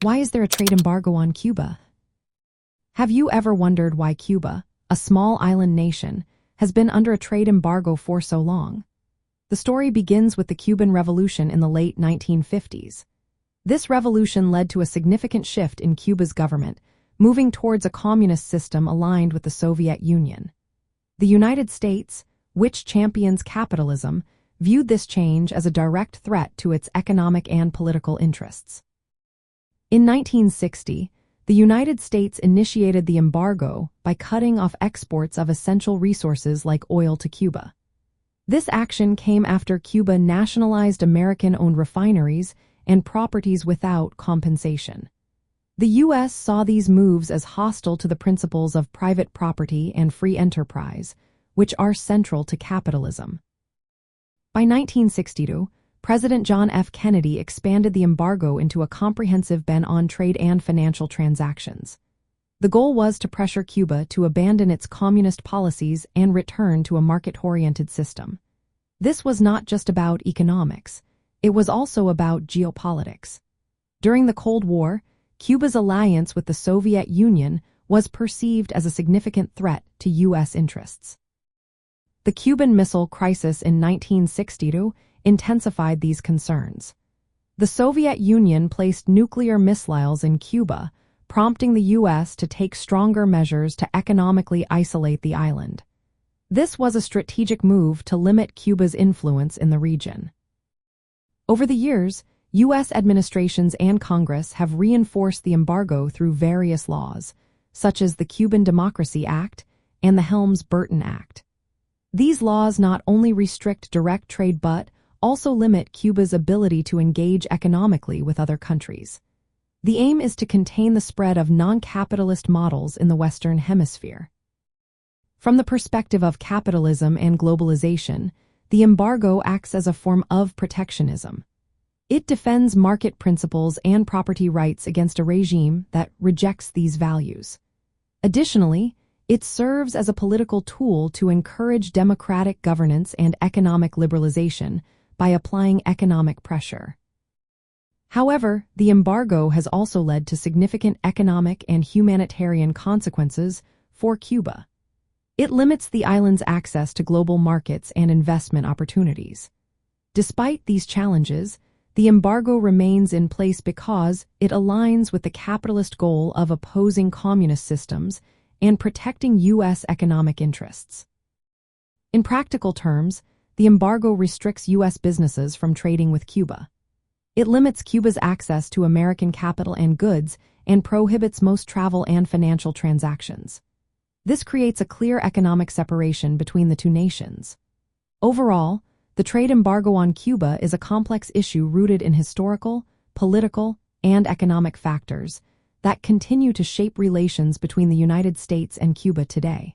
Why is there a trade embargo on Cuba? Have you ever wondered why Cuba, a small island nation, has been under a trade embargo for so long? The story begins with the Cuban Revolution in the late 1950s. This revolution led to a significant shift in Cuba's government, moving towards a communist system aligned with the Soviet Union. The United States, which champions capitalism, viewed this change as a direct threat to its economic and political interests. In 1960, the United States initiated the embargo by cutting off exports of essential resources like oil to Cuba. This action came after Cuba nationalized American-owned refineries and properties without compensation. The U.S. saw these moves as hostile to the principles of private property and free enterprise, which are central to capitalism. By 1962, President John F. Kennedy expanded the embargo into a comprehensive ban on trade and financial transactions. The goal was to pressure Cuba to abandon its communist policies and return to a market-oriented system. This was not just about economics, it was also about geopolitics. During the Cold War, Cuba's alliance with the Soviet Union was perceived as a significant threat to U.S. interests. The Cuban Missile Crisis in 1962 intensified these concerns. The Soviet Union placed nuclear missiles in Cuba, prompting the U.S. to take stronger measures to economically isolate the island. This was a strategic move to limit Cuba's influence in the region. Over the years, U.S. administrations and Congress have reinforced the embargo through various laws, such as the Cuban Democracy Act and the Helms-Burton Act. These laws not only restrict direct trade but also limit Cuba's ability to engage economically with other countries. The aim is to contain the spread of non-capitalist models in the Western Hemisphere. From the perspective of capitalism and globalization, the embargo acts as a form of protectionism. It defends market principles and property rights against a regime that rejects these values. Additionally, it serves as a political tool to encourage democratic governance and economic liberalization by applying economic pressure. However, the embargo has also led to significant economic and humanitarian consequences for Cuba. It limits the island's access to global markets and investment opportunities. Despite these challenges, the embargo remains in place because it aligns with the capitalist goal of opposing communist systems and protecting U.S. economic interests. In practical terms, the embargo restricts U.S. businesses from trading with Cuba. It limits Cuba's access to American capital and goods and prohibits most travel and financial transactions. This creates a clear economic separation between the two nations. Overall, the trade embargo on Cuba is a complex issue rooted in historical, political, and economic factors that continue to shape relations between the United States and Cuba today.